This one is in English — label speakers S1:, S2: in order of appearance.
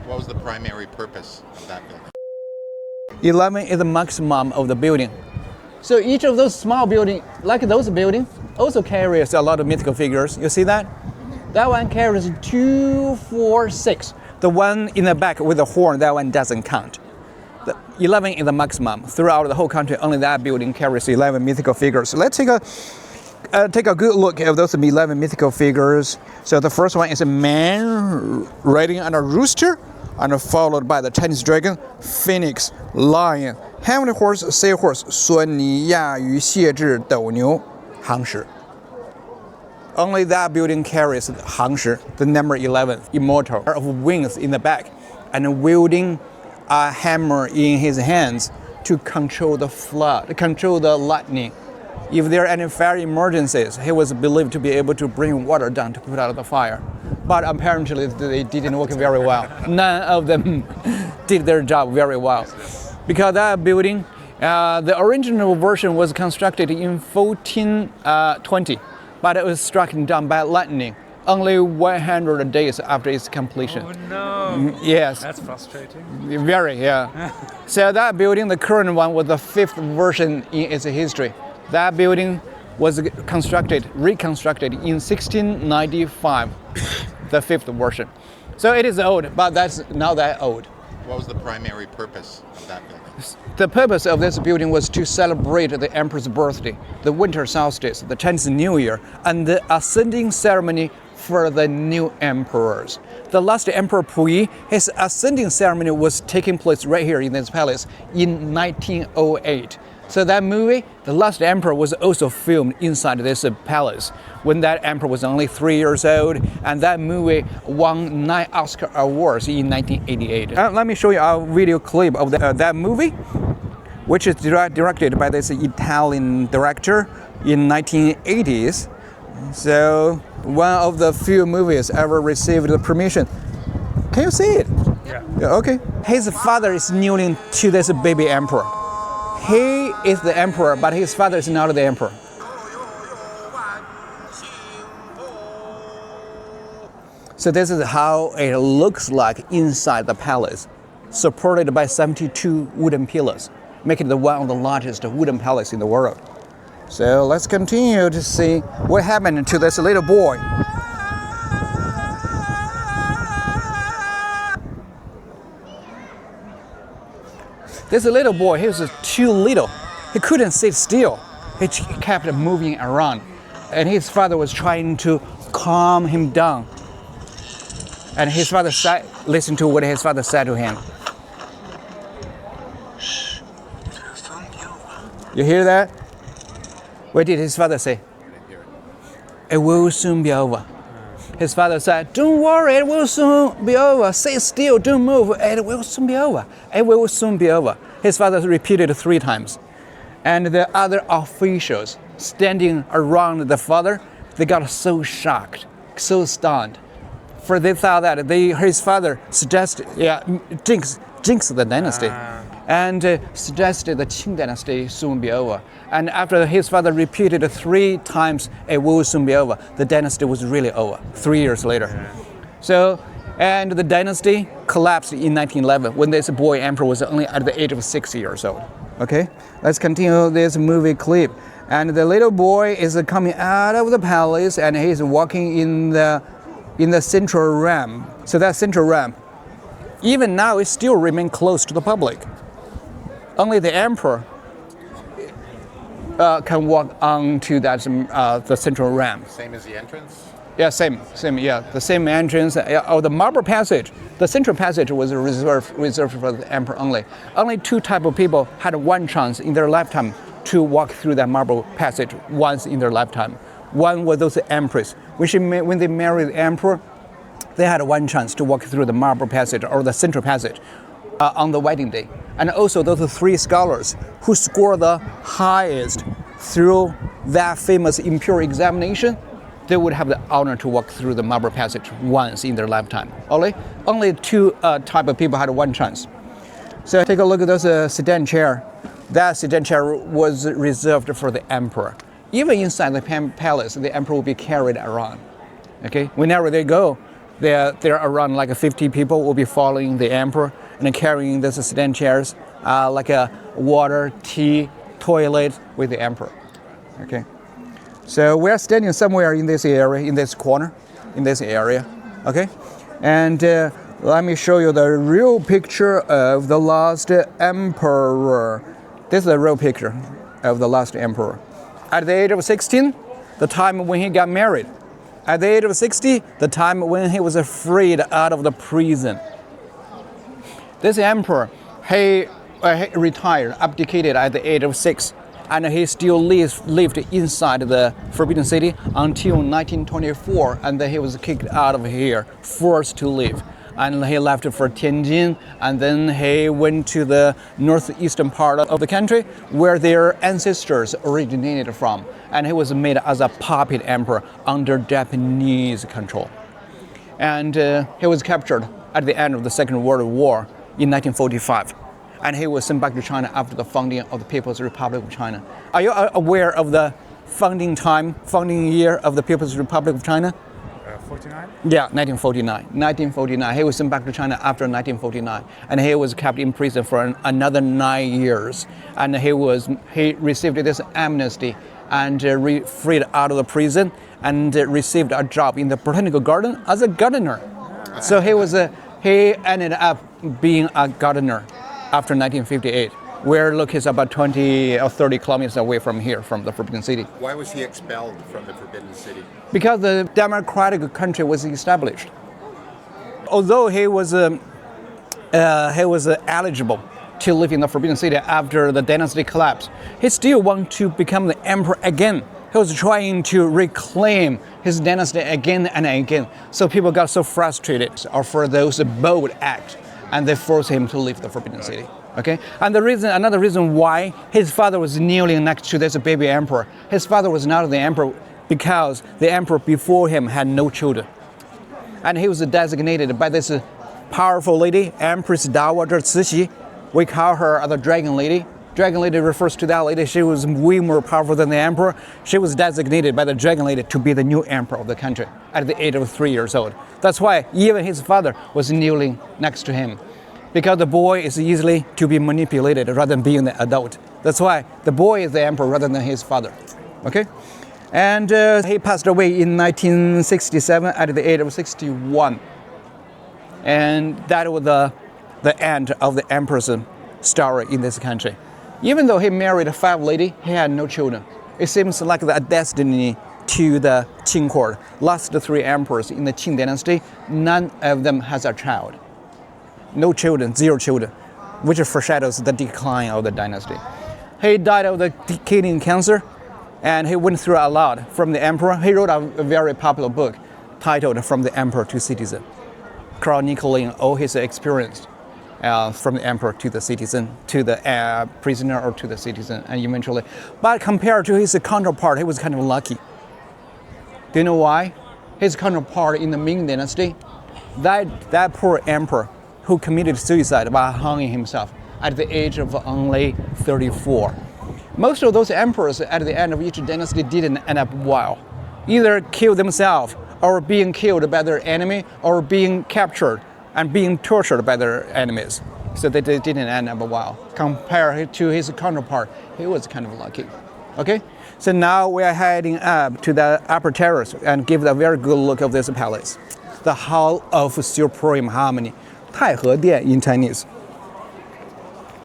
S1: What was the primary purpose of that building?
S2: 11 is the maximum of the building. So each of those small buildings, like those buildings, also carries a lot of mythical figures. You see that? That one carries 2, 4, 6. The one in the back with the horn, that one doesn't count. The 11 is the maximum. Throughout the whole country, only that building carries 11 mythical figures. So let's take a good look at those 11 mythical figures. So the first one is a man riding on a rooster, and followed by the Chinese dragon, phoenix, lion, heavenly horse, sea horse, 孙尼亚鱼蟹豸斗牛 航石. Only that building carries 航石, the number 11, immortal, of wings in the back, and wielding a hammer in his hands to control the flood, control the lightning. If there are any fire emergencies, he was believed to be able to bring water down to put out the fire. But apparently they didn't work very well. None of them did their job very well. Because that building, the original version was constructed in 1420, but it was struck down by lightning only 100 days after its completion.
S3: Oh no!
S2: Yes.
S3: That's frustrating.
S2: Very, yeah. So that building, the current one, was the 5th version in its history. That building was reconstructed in 1695, the 5th version. So it is old, but that's not that old.
S1: What was the primary purpose of that building?
S2: The purpose of this building was to celebrate the emperor's birthday, the winter solstice, the Chinese New Year, and the ascending ceremony for the new emperors. The last emperor Puyi, his ascending ceremony was taking place right here in this palace in 1908. So that movie, The Last Emperor, was also filmed inside this palace when that emperor was only 3 years old, and that movie won 9 Oscar awards in 1988. Let me show you a video clip of that movie, which is directed by this Italian director in 1980s. So one of the few movies ever received the permission. Can you see it?
S3: Yeah.
S2: Okay. His father is kneeling to this baby emperor. He is the emperor, but his father is not the emperor. So this is how it looks like inside the palace, supported by 72 wooden pillars, making it one of the largest wooden palaces in the world. So let's continue to see what happened to this little boy. This little boy, he was too little. He couldn't sit still. He kept moving around. And his father was trying to calm him down. And his father listened to what his father said to him. You hear that? What did his father say? It will soon be over. His father said, don't worry, it will soon be over. Sit still, don't move, it will soon be over. It will soon be over. His father repeated 3 times. And the other officials standing around the father, they got so shocked, so stunned. For they thought that his father suggested, jinx the dynasty. And suggested the Qing dynasty soon be over. And after his father repeated 3 times, it will soon be over, the dynasty was really over 3 years later. So, and the dynasty collapsed in 1911 when this boy emperor was only at the age of 6 years old. Okay, let's continue this movie clip. And the little boy is coming out of the palace and he's walking in the central ramp. So that central ramp, even now, it still remains closed to the public. Only the emperor can walk onto that the central ramp.
S1: Same as the entrance?
S2: Yeah, same, yeah. The same entrance of the marble passage. The central passage was reserved for the emperor only. Only 2 types of people had one chance in their lifetime to walk through that marble passage once in their lifetime. One was those emperors. When they married the emperor, they had one chance to walk through the marble passage or the central passage on the wedding day. And also those 3 scholars who scored the highest through that famous imperial examination, they would have the honor to walk through the marble passage once in their lifetime. Only 2 type of people had one chance. So take a look at those sedan chair. That sedan chair was reserved for the emperor. Even inside the palace, the emperor will be carried around. Okay, whenever they go, There are around like 50 people will be following the emperor and carrying these sedan chairs, like a water, tea, toilet with the emperor. Okay. So we're standing somewhere in this area, in this corner, in this area. Okay. And let me show you the real picture of the last emperor. This is the real picture of the last emperor. At the age of 16, the time when he got married. At the age of 60, the time when he was freed out of the prison. This emperor, he retired, abdicated at the age of 6, and he still lived inside the Forbidden City until 1924, and then he was kicked out of here, forced to leave. And he left for Tianjin, and then he went to the northeastern part of the country where their ancestors originated from. And he was made as a puppet emperor under Japanese control. And he was captured at the end of the Second World War in 1945. And he was sent back to China after the founding of the People's Republic of China. Are you aware of the founding year of the People's Republic of China?
S3: 49?
S2: Yeah, 1949. 1949. He was sent back to China after 1949, and he was kept in prison for another 9 years. And he received this amnesty and freed out of the prison and received a job in the botanical garden as a gardener. So he ended up being a gardener after 1958. Where look is about 20 or 30 kilometers away from here, from the Forbidden City.
S1: Why was he expelled from the Forbidden City?
S2: Because the democratic country was established. Although he was eligible to live in the Forbidden City after the dynasty collapse, he still wanted to become the emperor again. He was trying to reclaim his dynasty again and again. So people got so frustrated for those bold acts, and they forced him to leave the Forbidden City. Okay, and another reason why his father was kneeling next to this baby emperor. His father was not the emperor because the emperor before him had no children, and he was designated by this powerful lady, Empress Dowager Cixi. We call her the Dragon Lady. Dragon Lady refers to that lady. She was way more powerful than the emperor. She was designated by the Dragon Lady to be the new emperor of the country at the age of 3 years old. That's why even his father was kneeling next to him, because the boy is easily to be manipulated rather than being the adult. That's why the boy is the emperor rather than his father. Okay? And he passed away in 1967 at the age of 61. And that was the end of the emperor's story in this country. Even though he married 5 ladies, he had no children. It seems like a destiny to the Qing court. Last 3 emperors in the Qing dynasty, none of them has a child. No children, 0 children, which foreshadows the decline of the dynasty. He died of the kidney cancer, and he went through a lot from the emperor. He wrote a very popular book titled From the Emperor to Citizen, chronicling all his experience from the emperor to the citizen, to the prisoner or to the citizen, and eventually. But compared to his counterpart, he was kind of lucky. Do you know why? His counterpart in the Ming dynasty, that poor emperor who committed suicide by hanging himself at the age of only 34. Most of those emperors at the end of each dynasty didn't end up well. Either killed themselves or being killed by their enemy or being captured and being tortured by their enemies. So they didn't end up well. Compared to his counterpart, he was kind of lucky. Okay? So now we are heading up to the upper terrace and give a very good look of this palace. The Hall of Supreme Harmony. 太和殿 in Chinese.